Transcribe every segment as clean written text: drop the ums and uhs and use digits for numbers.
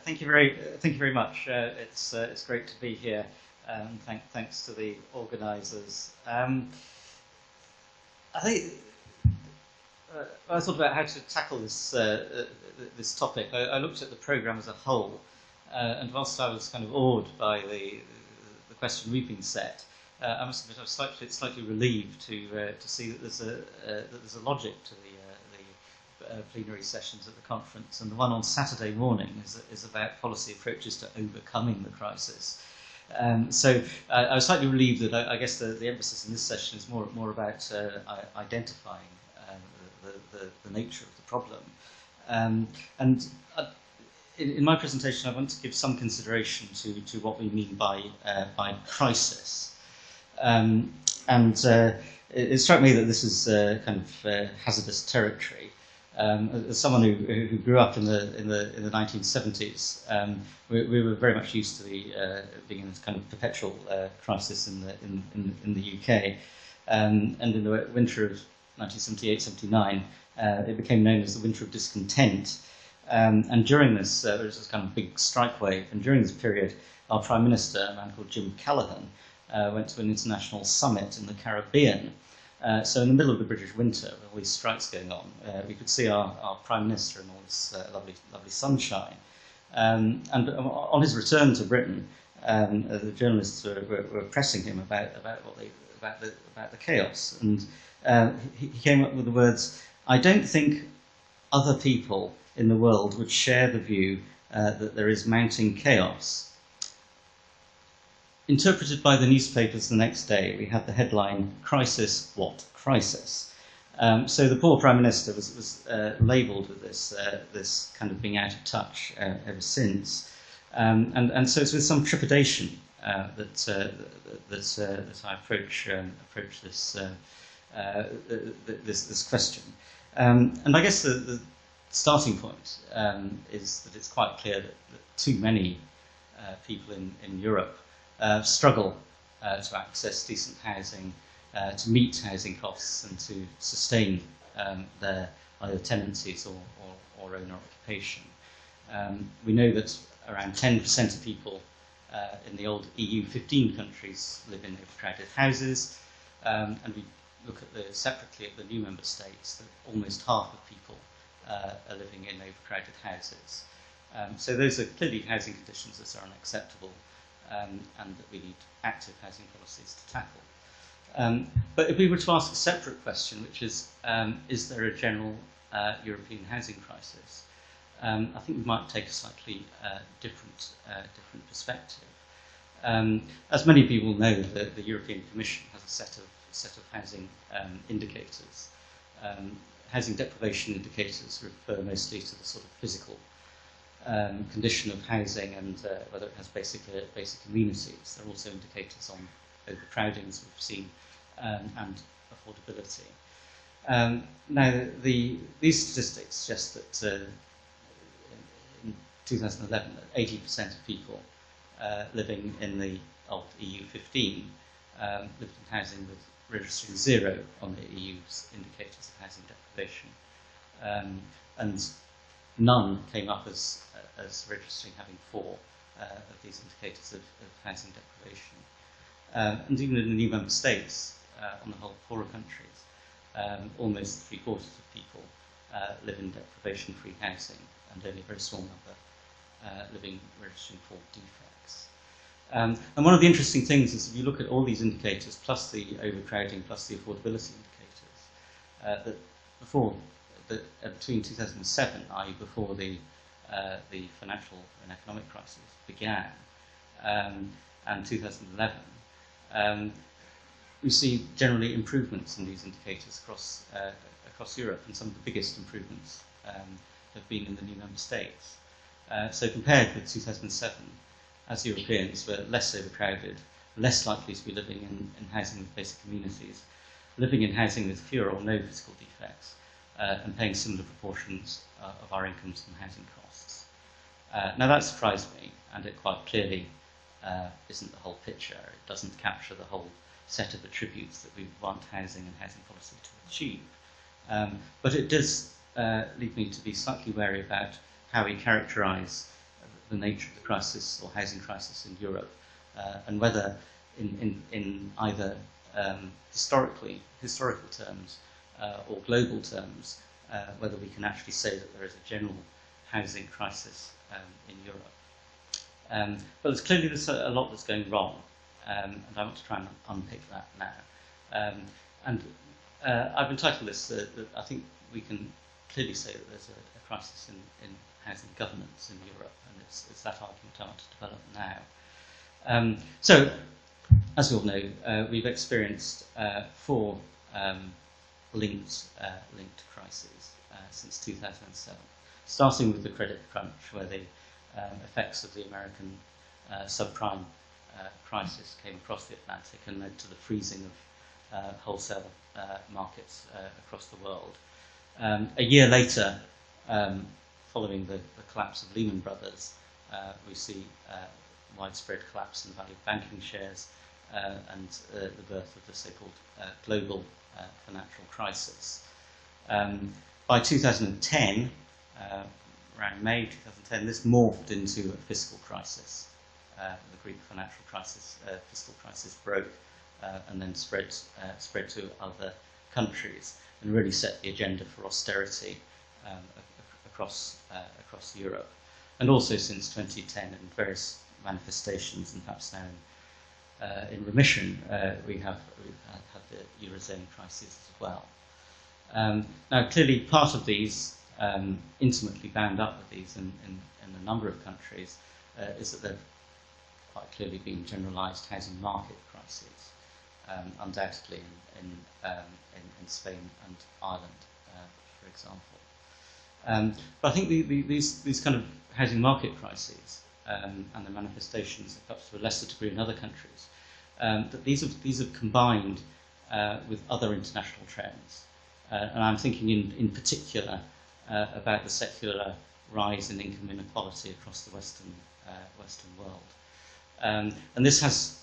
thank you very much. It's great to be here. Thanks to the organisers. I think I thought about how to tackle this topic. I looked at the programme as a whole, and whilst I was kind of awed by the question we've been set, I must admit I was slightly relieved to see that there's a logic to the plenary sessions at the conference, and the one on Saturday morning is about policy approaches to overcoming the crisis. So I was slightly relieved that I guess the emphasis in this session is more about identifying the nature of the problem. And in my presentation, I want to give some consideration to what we mean by crisis. It struck me that this is kind of hazardous territory. As someone who grew up in the 1970s, we were very much used to being in this kind of perpetual crisis in the UK, and in the winter of 1978-79, it became known as the winter of discontent. And during this, there was this kind of big strike wave, and during this period, our Prime Minister, a man called Jim Callaghan, went to an international summit in the Caribbean. So in the middle of the British winter, with all these strikes going on, we could see our Prime Minister in all this lovely sunshine. And on his return to Britain, the journalists were pressing him about the chaos, and he came up with the words, "I don't think other people in the world would share the view that there is mounting chaos." Interpreted by the newspapers the next day, we had the headline, "Crisis, what crisis?" So the poor Prime Minister was labelled with this kind of being out of touch ever since. And so it's with some trepidation that I approach this question. And I guess the starting point is that it's quite clear that too many people in Europe struggle to access decent housing, to meet housing costs, and to sustain their either tenancies or owner occupation. We know that around 10% of people in the old EU 15 countries live in overcrowded houses, and we look separately at the new member states, that almost half of people are living in overcrowded houses. So those are clearly housing conditions that are unacceptable, and that we need active housing policies to tackle. But if we were to ask a separate question, which is there a general European housing crisis? I think we might take a slightly different perspective. As many people know, the European Commission has a set of housing indicators. Housing deprivation indicators refer mostly to the sort of physical condition of housing and whether it has basic amenities. There are also indicators on overcrowding, as we've seen, and affordability. Now, these statistics suggest that in 2011, 80% of people living in the old EU 15 lived in housing with registering 0 on the EU's indicators of housing deprivation, and none came up as registering having 4 of these indicators of housing deprivation. And even in the new member states, on the whole poorer countries, almost 3/4 of people live in deprivation-free housing, and only a very small number living registering 4 defects. And one of the interesting things is if you look at all these indicators, plus the overcrowding, plus the affordability indicators, that between 2007, i.e. before the financial and economic crisis began, and 2011, we see generally improvements in these indicators across Europe, and some of the biggest improvements have been in the new member states. So compared with 2007, as Europeans, we're less overcrowded, less likely to be living in housing with basic amenities, living in housing with fewer or no physical defects, and paying similar proportions of our incomes and housing costs. Now that surprised me, and it quite clearly isn't the whole picture. It doesn't capture the whole set of attributes that we want housing and housing policy to achieve. But it does lead me to be slightly wary about how we characterise the nature of the crisis or housing crisis in Europe, and whether in either historical terms or global terms, whether we can actually say that there is a general housing crisis in Europe. But there's a lot that's going wrong, and I want to try and unpick that now. I've entitled this that I think we can clearly say that there's a crisis in housing governance in Europe, and it's that argument I want to develop now. So, as you all know, we've experienced four linked crises since 2007, starting with the credit crunch, where the effects of the American subprime crisis came across the Atlantic and led to the freezing of wholesale markets across the world. A year later, following the collapse of Lehman Brothers, we see widespread collapse in the value of banking shares and the birth of the so-called global financial crisis. By 2010, around May 2010, this morphed into a fiscal crisis. The Greek financial crisis, fiscal crisis broke and then spread to other countries and really set the agenda for austerity across Europe. And also since 2010, in various manifestations, and perhaps now in remission, we've had the Eurozone crisis as well. Now, clearly, part of these, intimately bound up with these in a number of countries, is that they've quite clearly been generalised housing market crises, undoubtedly in Spain and Ireland, for example. But I think these kind of housing market crises and the manifestations, perhaps to a lesser degree in other countries, that these have combined with other international trends. And I'm thinking in particular about the secular rise in income inequality across the Western world. And this has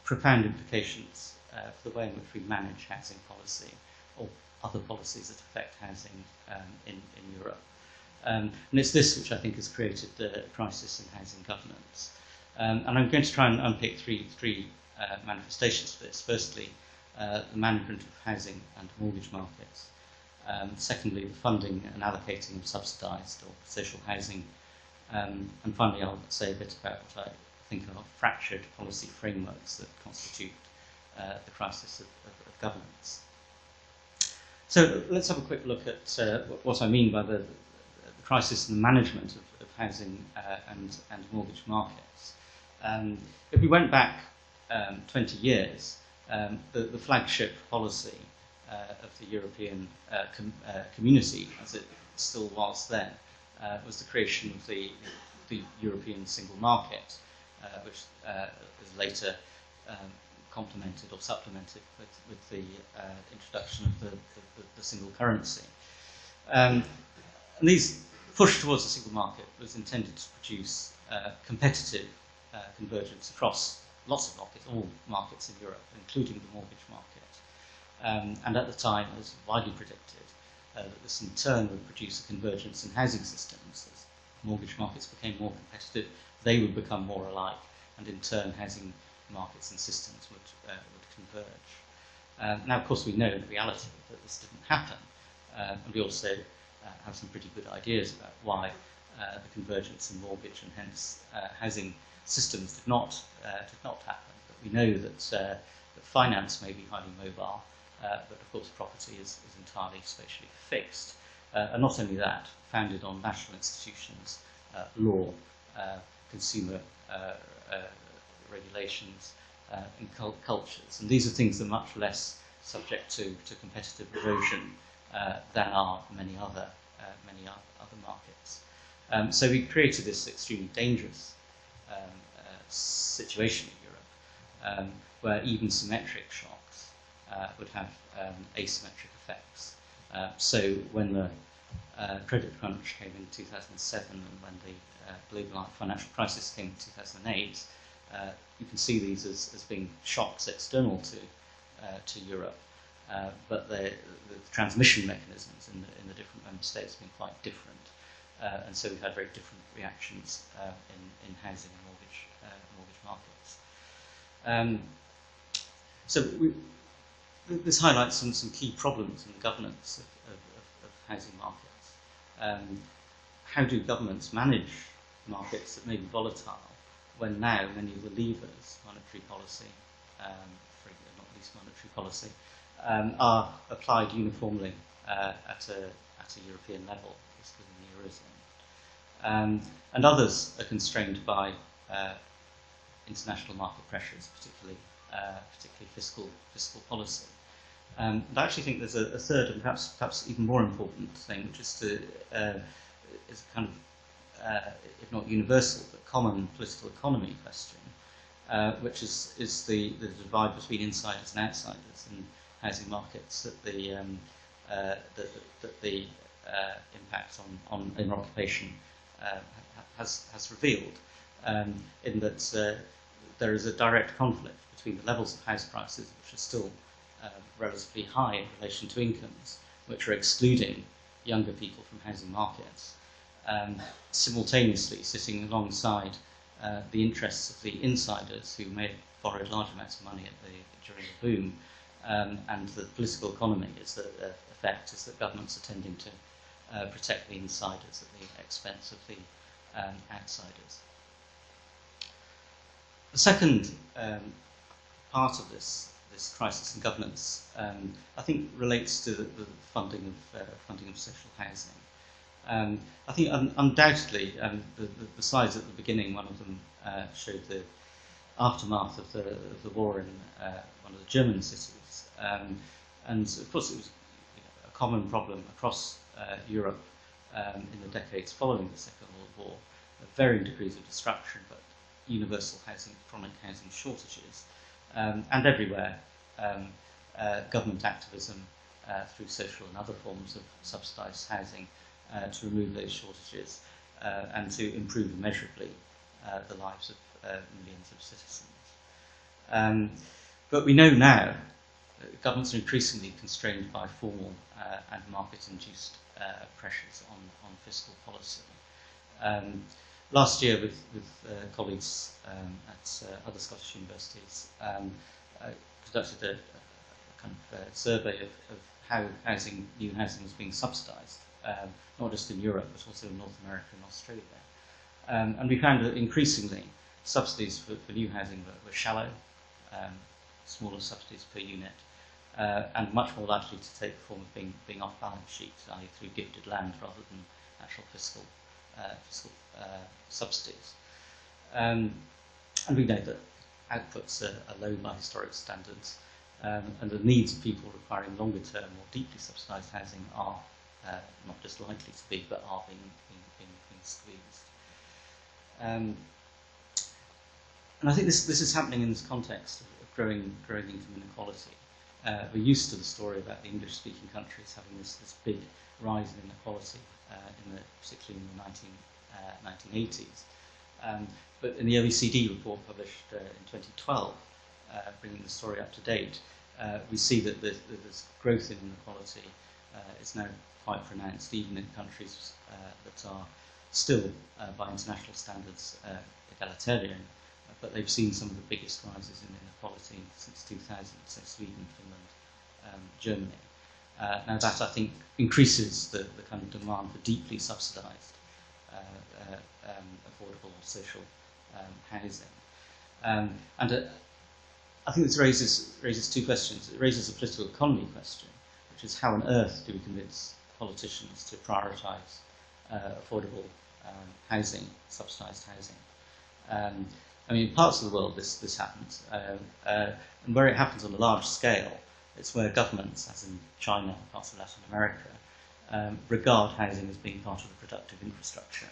profound implications for the way in which we manage housing policy or other policies that affect housing in Europe. And it's this which I think has created the crisis in housing governance. And I'm going to try and unpick three manifestations of this. Firstly, the management of housing and mortgage markets. Secondly, the funding and allocating of subsidised or social housing. And finally, I'll say a bit about what I think are fractured policy frameworks that constitute the crisis of governance. So let's have a quick look at what I mean by the crisis in the management of housing and mortgage markets. If we went back 20 years, the flagship policy of the European community, as it still was then, was the creation of the European single market, which was later complemented or supplemented with the introduction of the single currency. And these push towards the single market was intended to produce competitive convergence across lots of markets, all markets in Europe, including the mortgage market. And at the time, it was widely predicted that this in turn would produce a convergence in housing systems. As mortgage markets became more competitive, they would become more alike, and in turn, housing markets and systems would converge. Now, of course, we know in reality that this didn't happen, and we also have some pretty good ideas about why the convergence in mortgage and hence housing systems did not happen. But we know that finance may be highly mobile, but of course property is entirely spatially fixed. And not only that, founded on national institutions, law, consumer regulations, and cultures. And these are things that are much less subject to competitive erosion than are many other markets. So we created this extremely dangerous situation in Europe, where even symmetric shocks would have asymmetric effects. So when the credit crunch came in 2007 and when the global financial crisis came in 2008, you can see these as being shocks external to Europe, but the transmission mechanisms in the different member states have been quite different. And so we've had very different reactions in housing and mortgage markets. This highlights some key problems in the governance of housing markets. How do governments manage markets that may be volatile when now many of the levers, monetary policy, not least monetary policy, are applied uniformly at a European level, just within the Eurozone. And others are constrained by international market pressures, particularly fiscal policy. And I actually think there's a third and perhaps even more important thing, which is is kind of, if not universal, but common political economy question, which is the divide between insiders and outsiders in housing markets that the impact on inner occupation has revealed, in that there is a direct conflict between the levels of house prices, which are still relatively high in relation to incomes, which are excluding younger people from housing markets, simultaneously sitting alongside the interests of the insiders who may have borrowed large amounts of money during the boom, and the political economy is the effect is that governments are tending to protect the insiders at the expense of the outsiders. The second part of this crisis in governance, I think, relates to the funding of social housing. I think undoubtedly the slides at the beginning, one of them showed the aftermath of the war in one of the German cities, and of course it was a common problem across Europe in the decades following the Second World War, varying degrees of destruction, but universal housing, chronic housing shortages, and everywhere government activism through social and other forms of subsidised housing to remove those shortages and to improve immeasurably the lives of millions of citizens. But we know now that governments are increasingly constrained by formal and market-induced pressures on fiscal policy. Last year, with colleagues at other Scottish universities, conducted a kind of survey of how new housing was being subsidised, not just in Europe, but also in North America and Australia. And we found that increasingly subsidies for new housing were shallow, smaller subsidies per unit, and much more likely to take the form of being off balance sheet, i.e. through gifted land rather than actual fiscal subsidies. And we know that outputs are low by historic standards, and the needs of people requiring longer term, more deeply subsidised housing are not just likely to be, but are being squeezed. And I think this is happening in this context of growing income inequality. We're used to the story about the English-speaking countries having this big rise in inequality, particularly in the 1980s. But in the OECD report published in 2012, bringing the story up to date, we see that this growth in inequality is now quite pronounced, even in countries that are still, by international standards, egalitarian, but they've seen some of the biggest rises in inequality since 2000, so Sweden, Finland, Germany. Now that, I think, increases the kind of demand for deeply subsidised, affordable social housing. And I think this raises two questions. It raises a political economy question, which is how on earth do we convince politicians to prioritise affordable housing, subsidised housing? I mean, in parts of the world this happens, and where it happens on a large scale, it's where governments, as in China, parts of Latin America, regard housing as being part of the productive infrastructure.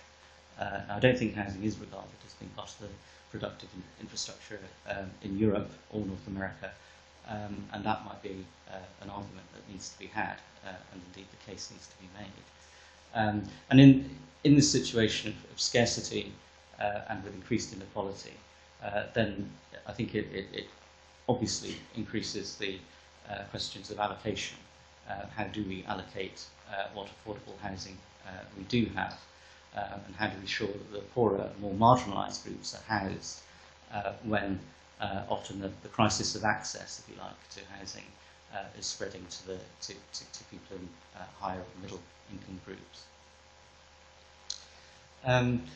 Now, I don't think housing is regarded as being part of the productive infrastructure in Europe or North America, and that might be an argument that needs to be had, and indeed the case needs to be made. And in this situation of scarcity and with increased inequality, then I think it obviously increases the questions of allocation. How do we allocate what affordable housing we do have? and how do we ensure that the poorer, more marginalised groups are housed when often the crisis of access, if you like, to housing is spreading to people in higher or middle income groups. And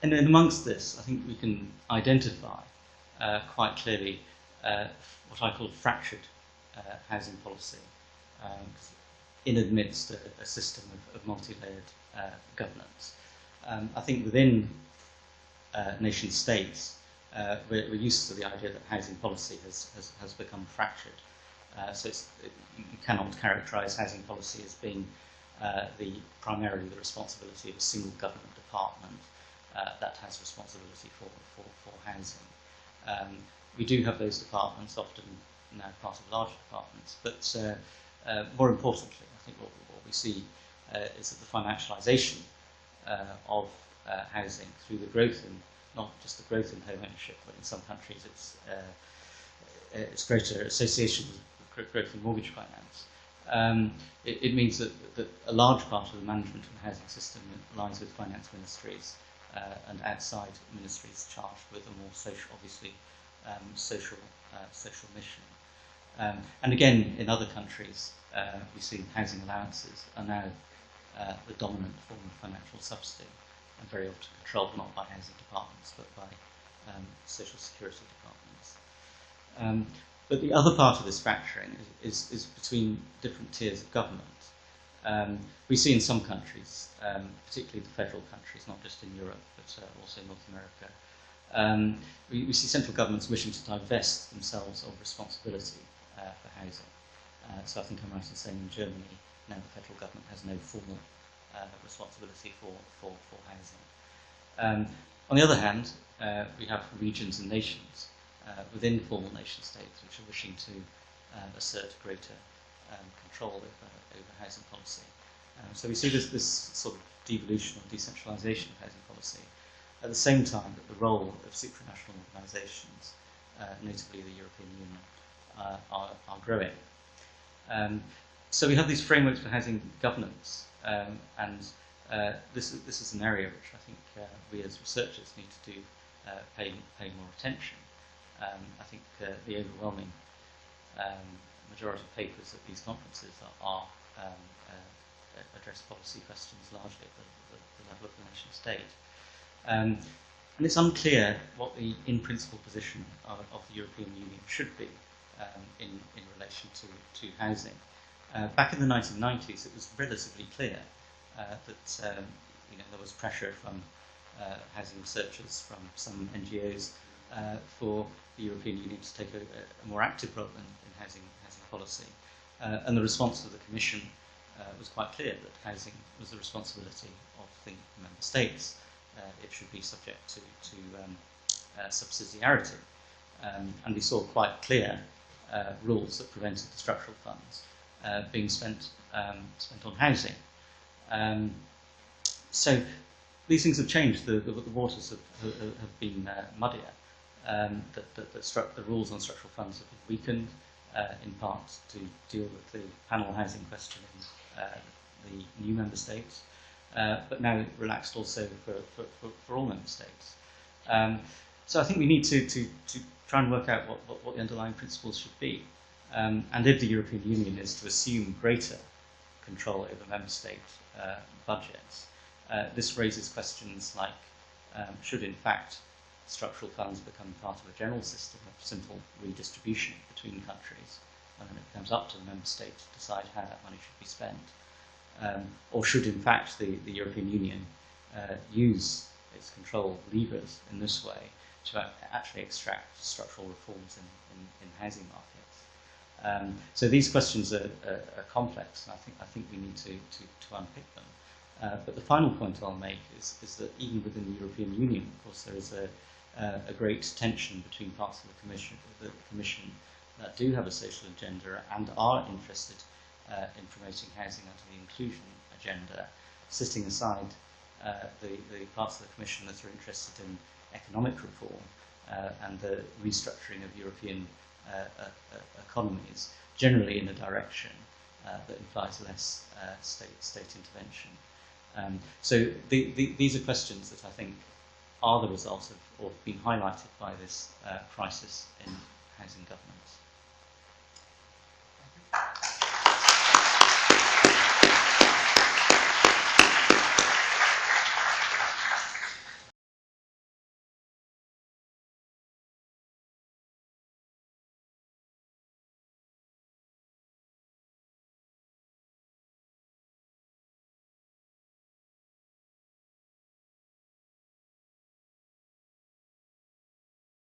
then amongst this, I think we can identify quite clearly what I call fractured housing policy in amidst a system of multi-layered governance. I think within nation states, we're used to the idea that housing policy has become fractured. So you cannot characterise housing policy as being primarily the responsibility of a single government department that has responsibility for housing. We do have those departments, often now part of larger departments, but more importantly, I think what we see is that the financialisation of housing through the growth in, not just the growth in home ownership, but in some countries it's greater association with growth in mortgage finance. It means that a large part of the management of the housing system lies with finance ministries and outside ministries charged with a more social, obviously, social mission. And again, in other countries, we see housing allowances are now the dominant form of financial subsidy, and very often controlled not by housing departments, but by social security departments. But the other part of this fracturing is between different tiers of government. We see in some countries, particularly the federal countries, not just in Europe, but also in North America, we see central governments wishing to divest themselves of responsibility for housing. So I think I'm right in saying in Germany, now the federal government has no formal responsibility for housing. On the other hand, we have regions and nations within formal nation states which are wishing to assert greater control over housing policy. So we see this sort of devolution or decentralisation of housing policy at the same time that the role of supranational organisations, notably the European Union, are growing. So we have these frameworks for housing governance, and this is an area which I think we as researchers need to do pay more attention. I think the overwhelming majority of papers at these conferences are address policy questions largely at the level of the nation state. And it's unclear what the in-principle position of the European Union should be in relation to housing. Back in the 1990s, it was relatively clear that there was pressure from housing researchers, from some NGOs, for the European Union to take a more active role in housing policy. And the response of the Commission was quite clear that housing was the responsibility of the member states. It should be subject to subsidiarity. And we saw quite clear rules that prevented the structural funds being spent on housing. So these things have changed. The waters have been muddier. The rules on structural funds have been weakened, in part to deal with the panel housing question in the new member states, but now relaxed also for all member states. So I think we need to try and work out what the underlying principles should be. And if the European Union is to assume greater control over member state budgets, this raises questions like, should in fact structural funds become part of a general system of simple redistribution between countries, and then it becomes up to the member state to decide how that money should be spent? Or should in fact the European Union use its control levers in this way to actually extract structural reforms in housing markets? So these questions are complex, and I think we need to unpick them. But the final point I'll make is that even within the European Union, of course, there is a great tension between parts of the Commission that do have a social agenda and are interested in promoting housing under the inclusion agenda, setting aside the parts of the Commission that are interested in economic reform and the restructuring of European economies, generally in a direction that implies less state intervention. So these are questions that I think are the result of, or have been highlighted by this crisis in housing governance.